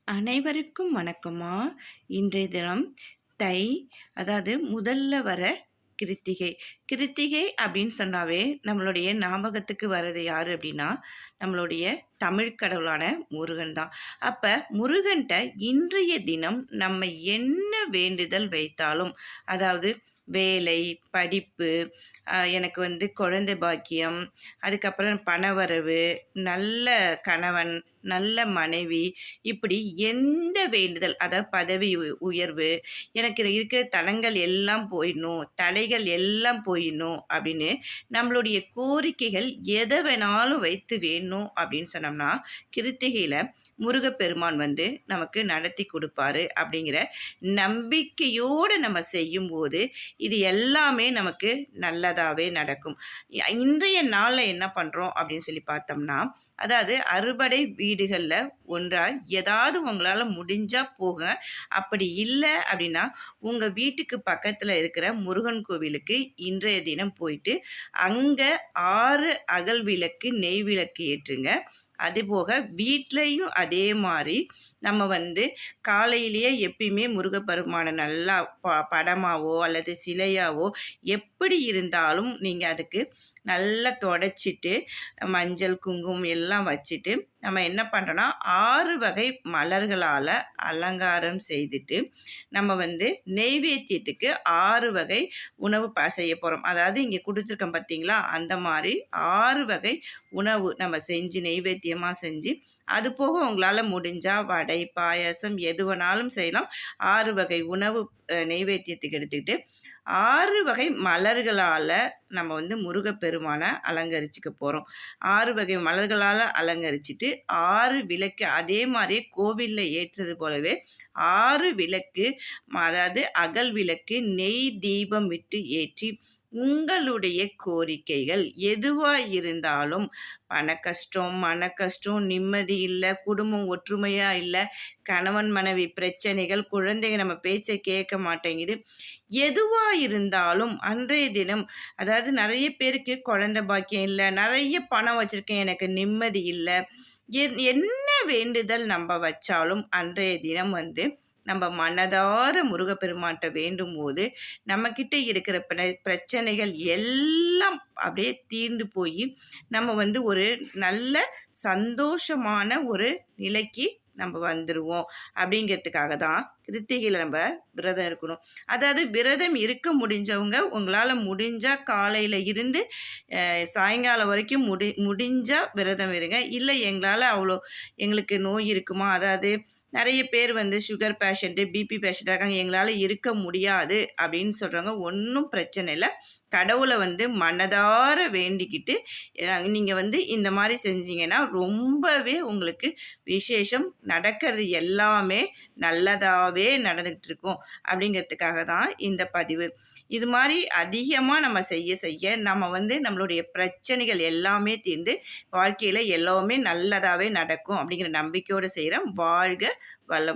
அனைவருக்கும் வணக்கம்மா. இன்றைய தினம் தை, அதாவது முதல்ல வர கிருத்திகை. கிருத்திகை அப்படின்னு சொன்னாவே நம்மளுடைய ஞாபகத்துக்கு வர்றது யாரு அப்படின்னா, நம்மளுடைய தமிழ் கடவுளான முருகன் தான். அப்ப முருகன்ட்ட இன்றைய தினம் நம்ம என்ன வேண்டுதல் வைத்தாலும், அதாவது வேலை, படிப்பு, எனக்கு குழந்தை பாக்கியம், அதுக்கப்புறம் பணவரவு, நல்ல கணவன், நல்ல மனைவி, இப்படி எந்த வேண்டுதல், அதாவது பதவி உயர்வு, எனக்கு இருக்கிற தடங்கள் எல்லாம் போயிடணும், தடைகள் எல்லாம் போயிடணும் அப்படின்னு நம்மளுடைய கோரிக்கைகள் எதை வேணாலும் வைத்து வேணும் அப்படின்னு சொன்னோம்னா, கிருத்திகையில் முருகப்பெருமான் நமக்கு நடத்தி கொடுப்பாரு அப்படிங்கிற நம்பிக்கையோடு நம்ம செய்யும்போது இது எல்லாமே நமக்கு நல்லதாகவே நடக்கும். இன்றைய நாளில் என்ன பண்ணுறோம் அப்படின்னு சொல்லி பார்த்தோம்னா, அதாவது அறுபடை வீடுகளில் ஒன்றாக ஏதாவது உங்களால் முடிஞ்சால் போக, அப்படி இல்லை அப்படின்னா உங்கள் வீட்டுக்கு பக்கத்தில் இருக்கிற முருகன் கோவிலுக்கு இன்றைய தினம் போயிட்டு அங்கே 6 அகல் விளக்கு நெய் விளக்கு ஏற்றுங்க. அதுபோக வீட்லேயும் அதே மாதிரி நம்ம காலையிலேயே எப்பயுமே முருகப்பெருமானை நல்லா படமாவோ அல்லது சிலையாவோ எப்படி இருந்தாலும் நீங்கள் அதுக்கு நல்லா தொடச்சிட்டு மஞ்சள் குங்குமம் எல்லாம் வச்சுட்டு நம்ம என்ன பண்ணுறோன்னா 6 வகை மலர்களால் அலங்காரம் செய்துட்டு நம்ம நெய்வேத்தியத்துக்கு 6 வகை உணவு செய்ய போகிறோம். அதாவது இங்கே கொடுத்துருக்கோம் பார்த்தீங்களா, அந்த மாதிரி 6 வகை உணவு நம்ம செஞ்சு நெய்வேத்தியமாக செஞ்சு, அது போக உங்களால் முடிஞ்சால் வடை, பாயாசம் எது வேணாலும் செய்யலாம். 6 வகை உணவு நெய்வேத்தியத்துக்கு எடுத்துக்கிட்டு 6 வகை மலர்களால் நம்ம முருகப்பெருமானை அலங்கரிச்சுக்க போகிறோம். 6 வகை மலர்களால் அலங்கரிச்சுட்டு 6 விளக்கு, அதே மாதிரி கோவிலில் ஏற்றது போலவே 6 விளக்கு, அதாவது அகல் விளக்கு நெய் தீபம் விட்டு ஏற்றி உங்களுடைய கோரிக்கைகள் எதுவாக இருந்தாலும், பண கஷ்டம், மன கஷ்டம், நிம்மதி இல்லை, குடும்பம் ஒற்றுமையாக இல்லை, கணவன் மனைவி பிரச்சனைகள், குழந்தைங்க நம்ம பேச்சை கேட்க மாட்டேங்குது, எதுவாக இருந்தாலும் அன்றைய தினம், அதாவது நிறைய பேருக்கு குழந்தை பாக்கியம் இல்லை, நிறைய பணம் வச்சுருக்கேன் எனக்கு நிம்மதி இல்லை, என்ன வேண்டுதல் நம்ம வச்சாலும் அன்றைய தினம் நம்ம மனதார முருகப்பெருமான்கிட்ட வேண்டும் போது நம்மக்கிட்ட இருக்கிற பிரச்சனைகள் எல்லாம் அப்படியே தீர்ந்து போய் நம்ம ஒரு நல்ல சந்தோஷமான ஒரு நிலைக்கு நம்ம வந்துடுவோம். அப்படிங்கிறதுக்காக தான் கிருத்திகையில் நம்ம விரதம் இருக்கணும். அதாவது விரதம் இருக்க முடிஞ்சவங்க உங்களால் முடிஞ்சால் காலையில் இருந்து சாயங்காலம் வரைக்கும் முடிஞ்சால் விரதம் இருங்க. இல்லை எங்களால் எங்களுக்கு நோய் இருக்குமா, அதாவது நிறைய பேர் சுகர் பேஷண்ட்டு, பிபி பேஷண்ட்டாக இருக்காங்க, எங்களால் இருக்க முடியாது அப்படின்னு சொல்கிறவங்க ஒன்றும் பிரச்சனை இல்லை. கடவுளை மனதார வேண்டிக்கிட்டு நீங்கள் இந்த மாதிரி செஞ்சீங்கன்னா ரொம்பவே உங்களுக்கு விசேஷம் நடக்கிறது எல்லாமே நல்லதாகவே நடந்துகிட்டு இருக்கும். அப்படிங்கிறதுக்காக தான் இந்த பதிவு. இது மாதிரி அதிகமாக நம்ம செய்ய நம்ம நம்மளுடைய பிரச்சனைகள் எல்லாமே தீர்ந்து வாழ்க்கையில் எல்லாமே நல்லதாகவே நடக்கும் அப்படிங்கிற நம்பிக்கையோடு செய்கிறோம். வாழ்க வளமுடன்.